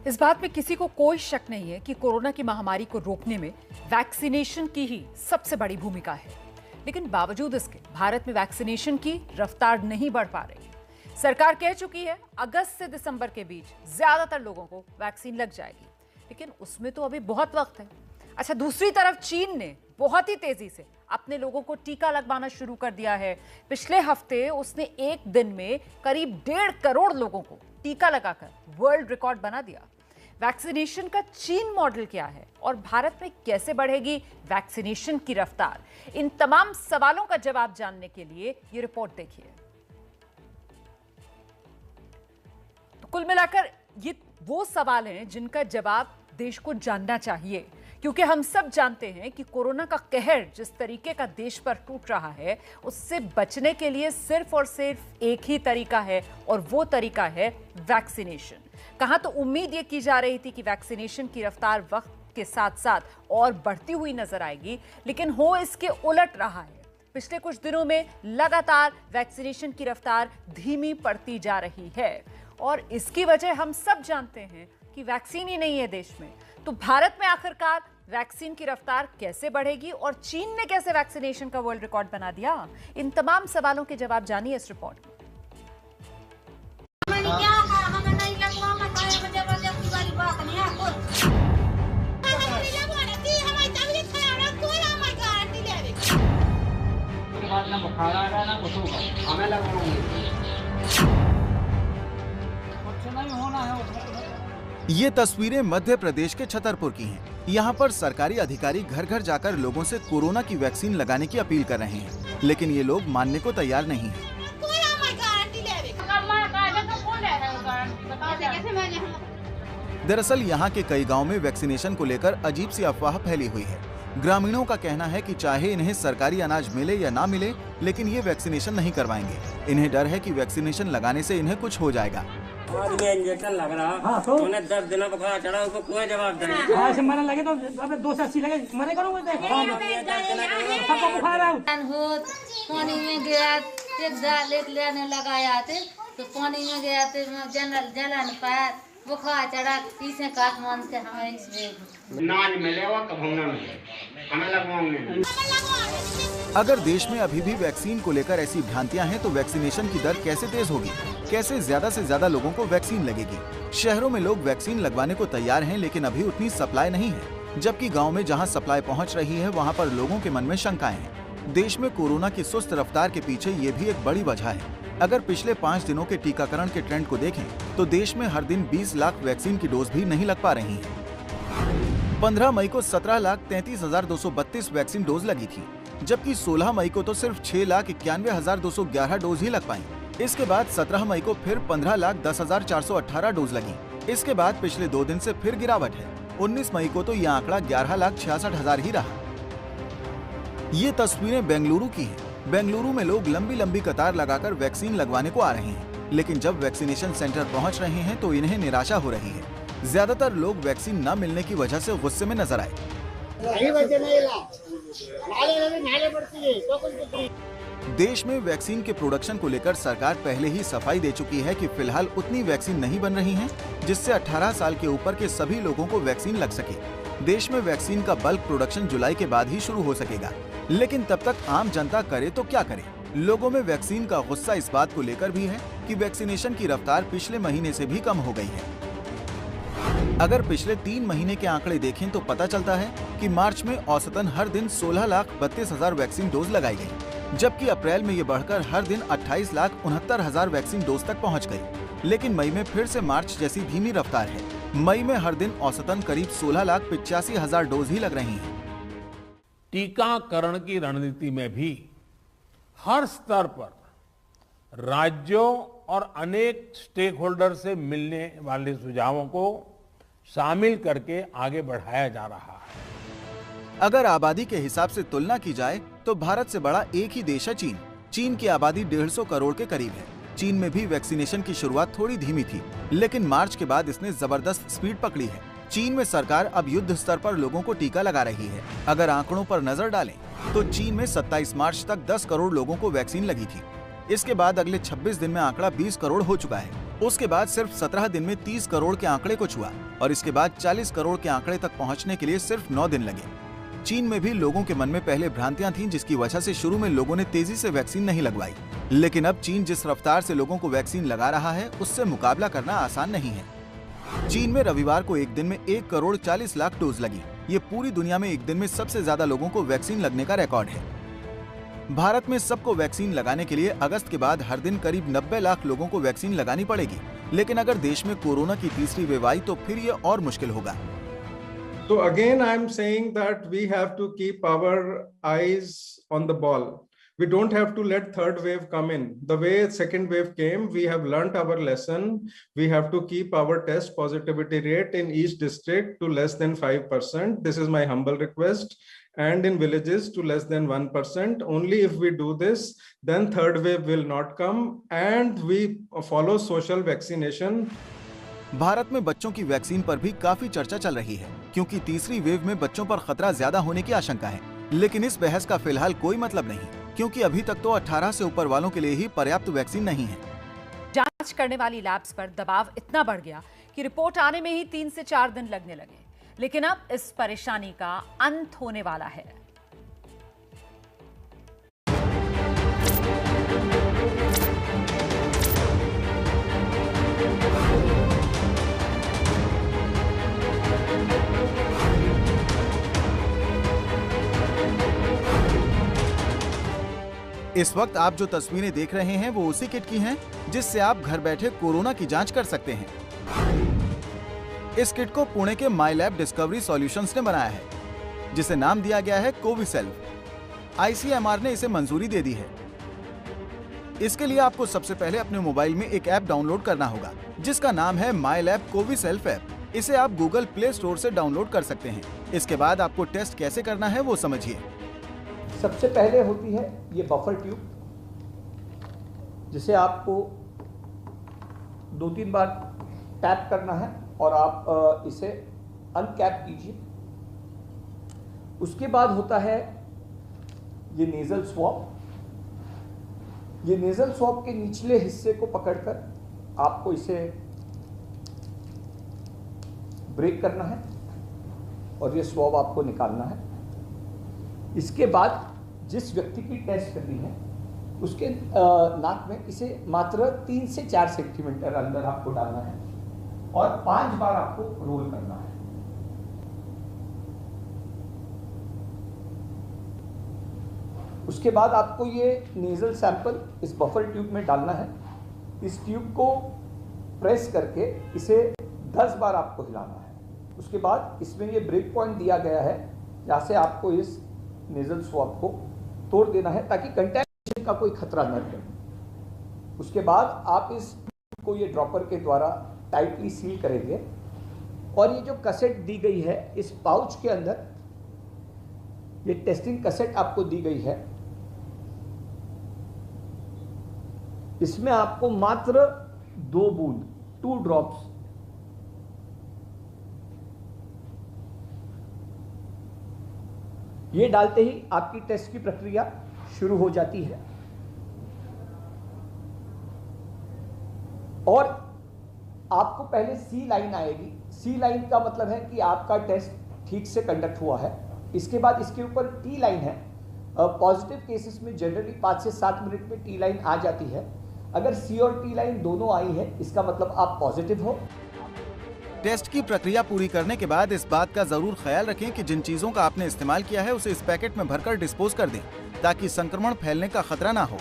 इस बात में किसी को कोई शक नहीं है कि कोरोना की महामारी को रोकने में वैक्सीनेशन की ही सबसे बड़ी भूमिका है। लेकिन बावजूद इसके भारत में वैक्सीनेशन की रफ्तार नहीं बढ़ पा रही है। सरकार कह चुकी है अगस्त से दिसंबर के बीच ज्यादातर लोगों को वैक्सीन लग जाएगी, लेकिन उसमें तो अभी बहुत वक्त है। अच्छा, दूसरी तरफ चीन ने बहुत ही तेजी से अपने लोगों को टीका लगवाना शुरू कर दिया है। पिछले हफ्ते उसने एक दिन में करीब 1.5 करोड़ लोगों को टीका लगाकर वर्ल्ड रिकॉर्ड बना दिया। वैक्सीनेशन का चीन मॉडल क्या है और भारत में कैसे बढ़ेगी वैक्सीनेशन की रफ्तार? इन तमाम सवालों का जवाब जानने के लिए ये रिपोर्ट देखिए। तो कुल मिलाकर ये वो सवाल हैं जिनका जवाब देश को जानना चाहिए, क्योंकि हम सब जानते हैं कि कोरोना का कहर जिस तरीके का देश पर टूट रहा है, उससे बचने के लिए सिर्फ और सिर्फ एक ही तरीका है और वो तरीका है वैक्सीनेशन। कहां तो उम्मीद ये की जा रही थी कि वैक्सीनेशन की रफ्तार वक्त के साथ साथ और बढ़ती हुई नजर आएगी, लेकिन हो इसके उलट रहा है। पिछले कुछ दिनों में लगातार वैक्सीनेशन की रफ्तार धीमी पड़ती जा रही है और इसकी वजह हम सब जानते हैं कि वैक्सीन ही नहीं है देश में। तो भारत में आखिरकार वैक्सीन की रफ्तार कैसे बढ़ेगी और चीन ने कैसे वैक्सीनेशन का वर्ल्ड रिकॉर्ड बना दिया? इन तमाम सवालों के जवाब जानिए इस रिपोर्ट में। ये तस्वीरें मध्य प्रदेश के छतरपुर की हैं। यहाँ पर सरकारी अधिकारी घर घर जाकर लोगों से कोरोना की वैक्सीन लगाने की अपील कर रहे हैं, लेकिन ये लोग मानने को तैयार नहीं हैं। दरअसल यहाँ के कई गांव में वैक्सीनेशन को लेकर अजीब सी अफवाह फैली हुई है। ग्रामीणों का कहना है कि चाहे इन्हें सरकारी अनाज मिले या ना मिले, लेकिन ये वैक्सीनेशन नहीं करवाएंगे। इन्हें डर है कि वैक्सीनेशन लगाने से इन्हें कुछ हो जाएगा। इंजेक्शन लग रहा तो उन्हें 10 दिनों बुखार चढ़ा, उसको कोई जवाब नहीं। मरने लगे तो 280 लगे मरे करूँगा। सबको बुखार है। पानी में गया एक लेने लगाया थे तो पानी में गया थे जला नहीं पाया, बुखार चढ़ा, पीछे काठमांडू से हमें नाज मिले और कब हम ना मिले, हमें लगवाएंगे। अगर देश में अभी भी वैक्सीन को लेकर ऐसी भ्रांतियां हैं तो वैक्सीनेशन की दर कैसे तेज होगी? कैसे ज्यादा से ज्यादा लोगों को वैक्सीन लगेगी? शहरों में लोग वैक्सीन लगवाने को तैयार हैं, लेकिन अभी उतनी सप्लाई नहीं है, जबकि गांव में जहां सप्लाई पहुंच रही है वहां पर लोगों के मन में शंकाएं हैं। देश में कोरोना की सुस्त रफ्तार के पीछे ये भी एक बड़ी वजह है। अगर पिछले 5 दिनों के टीकाकरण के ट्रेंड को देखें तो देश में हर दिन 20 लाख वैक्सीन की डोज भी नहीं लग पा रही है। 15 मई को 17,33,232 वैक्सीन डोज लगी थी, जबकि 16 मई को तो सिर्फ 6,91,211 डोज ही लग पाई। इसके बाद 17 मई को फिर 15,10,418 डोज लगी। इसके बाद पिछले 2 दिन से फिर गिरावट है। 19 मई को तो यह आंकड़ा 11,66,000 ही रहा। ये तस्वीरें बेंगलुरु की हैं। बेंगलुरु में लोग लंबी लंबी कतार लगाकर वैक्सीन लगवाने को आ रहे हैं, लेकिन जब वैक्सीनेशन सेंटर पहुंच रहे हैं तो इन्हें निराशा हो रही है। ज्यादातर लोग वैक्सीन न मिलने की वजह से गुस्से में नजर आए। देश में वैक्सीन के प्रोडक्शन को लेकर सरकार पहले ही सफाई दे चुकी है कि फिलहाल उतनी वैक्सीन नहीं बन रही है जिससे 18 साल के ऊपर के सभी लोगों को वैक्सीन लग सके। देश में वैक्सीन का बल्क प्रोडक्शन जुलाई के बाद ही शुरू हो सकेगा, लेकिन तब तक आम जनता करे तो क्या करे? लोगों में वैक्सीन का गुस्सा इस बात को लेकर भी है कि वैक्सीनेशन की रफ्तार पिछले महीने से भी कम हो गई है। अगर पिछले 3 महीने के आंकड़े देखें तो पता चलता है कि मार्च में औसतन हर दिन 16,32,000 वैक्सीन डोज लगाई गई, जबकि अप्रैल में ये बढ़कर हर दिन 28,69,000 वैक्सीन डोज तक पहुंच गई। लेकिन मई में फिर से मार्च जैसी धीमी रफ्तार है। मई में हर दिन औसतन करीब 16,85,000 डोज ही लग रही हैं। टीकाकरण की रणनीति में भी हर स्तर पर राज्यों और अनेक स्टेक होल्डर से मिलने वाले सुझावों को शामिल करके आगे बढ़ाया जा रहा है। अगर आबादी के हिसाब से तुलना की जाए तो भारत से बड़ा एक ही देश है चीन। चीन की आबादी 150 करोड़ के करीब है। चीन में भी वैक्सीनेशन की शुरुआत थोड़ी धीमी थी, लेकिन मार्च के बाद इसने जबरदस्त स्पीड पकड़ी है। चीन में सरकार अब युद्ध स्तर पर लोगों को टीका लगा रही है। अगर आंकड़ों पर नजर डालें तो चीन में 27 मार्च तक 10 करोड़ लोगों को वैक्सीन लगी थी। इसके बाद अगले 26 दिन में आंकड़ा 20 करोड़ हो चुका है। उसके बाद सिर्फ 17 दिन में 30 करोड़ के आंकड़े को छुआ और इसके बाद 40 करोड़ के आंकड़े तक पहुंचने के लिए सिर्फ 9 दिन लगे। चीन में भी लोगों के मन में पहले भ्रांतियां थीं, जिसकी वजह से शुरू में लोगों ने तेजी से वैक्सीन नहीं लगवाई। लेकिन अब चीन जिस रफ्तार से लोगों को वैक्सीन लगा रहा है, उससे मुकाबला करना आसान नहीं है। चीन में रविवार को एक दिन में 1 करोड़ 40 लाख डोज लगी। ये पूरी दुनिया में एक दिन में सबसे ज्यादा लोगों को वैक्सीन लगने का रिकॉर्ड है। भारत में सबको वैक्सीन लगाने के लिए अगस्त के बाद हर दिन करीब 90 लाख लोगों को वैक्सीन लगानी पड़ेगी। लेकिन अगर देश में कोरोना की तीसरी वेव आई तो फिर ये और मुश्किल होगा। So again, I'm saying that we have to keep our eyes on the ball. We don't have to let third wave come in. The way second wave came, we have learnt our lesson. We have to keep our test positivity rate in each district to less than 5%. This is my humble request. And in villages to less than 1%. Only if we do this, then third wave will not come, and we follow social vaccination. Bharat में बच्चों की vaccine पर भी काफी चर्चा चल रही है, क्योंकि तीसरी वेव में बच्चों पर खतरा ज्यादा होने की आशंका है। लेकिन इस बहस का फिलहाल कोई मतलब नहीं, क्योंकि अभी तक तो 18 से ऊपर वालों के लिए ही पर्याप्त वैक्सीन नहीं है। जांच करने वाली लैब्स पर दबाव इतना बढ़ गया कि रिपोर्ट आने में ही 3 से 4 दिन लगने लगे। लेकिन अब इस परेशानी का अंत होने वाला है। इस वक्त आप जो तस्वीरें देख रहे हैं वो उसी किट की हैं, जिससे आप घर बैठे कोरोना की जांच कर सकते हैं। इस किट को पुणे के माई लैब डिस्कवरी सॉल्यूशंस ने बनाया है, जिसे नाम दिया गया है कोविसेल्फ। ICMR ने इसे मंजूरी दे दी है। इसके लिए आपको सबसे पहले अपने मोबाइल में एक ऐप डाउनलोड करना होगा, जिसका नाम है माई लैब कोविसेल्फ ऐप। इसे आप गूगल प्ले स्टोर से डाउनलोड कर सकते हैं। इसके बाद आपको टेस्ट कैसे करना है वो समझिए। सबसे पहले होती है ये बफर ट्यूब, जिसे आपको 2-3 बार टैप करना है और आप इसे अनकैप कीजिए। उसके बाद होता है ये नेजल स्वॉब। ये नेजल स्वॉब के निचले हिस्से को पकड़कर आपको इसे ब्रेक करना है और ये स्वॉब आपको निकालना है। इसके बाद जिस व्यक्ति की टेस्ट करनी है उसके नाक में इसे मात्र 3 से 4 सेंटीमीटर अंदर आपको डालना है और 5 बार आपको रोल करना है। उसके बाद आपको ये नेजल सैंपल इस बफर ट्यूब में डालना है। इस ट्यूब को प्रेस करके इसे 10 बार आपको हिलाना है। उसके बाद इसमें ये ब्रेक पॉइंट दिया गया है, जहाँ से आपको इस नेजल स्वॉब को तोड़ देना है ताकि कंटैमिनेशन का कोई खतरा न रहे। उसके बाद आप इस को ये ड्रॉपर के द्वारा टाइटली सील करेंगे और ये जो कैसेट दी गई है इस पाउच के अंदर, ये टेस्टिंग कैसेट आपको दी गई है। इसमें आपको मात्र 2 बूंद 2 ड्रॉप्स ये डालते ही आपकी टेस्ट की प्रक्रिया शुरू हो जाती है और आपको पहले सी लाइन आएगी। सी लाइन का मतलब है कि आपका टेस्ट ठीक से कंडक्ट हुआ है। इसके बाद इसके ऊपर टी लाइन है। पॉजिटिव केसेस में जनरली 5 से 7 मिनट में टी लाइन आ जाती है। अगर सी और टी लाइन दोनों आई है, इसका मतलब आप पॉजिटिव हो। टेस्ट की प्रक्रिया पूरी करने के बाद इस बात का जरूर ख्याल रखें कि जिन चीजों का आपने इस्तेमाल किया है उसे इस पैकेट में भरकर डिस्पोज कर दें, ताकि संक्रमण फैलने का खतरा ना हो।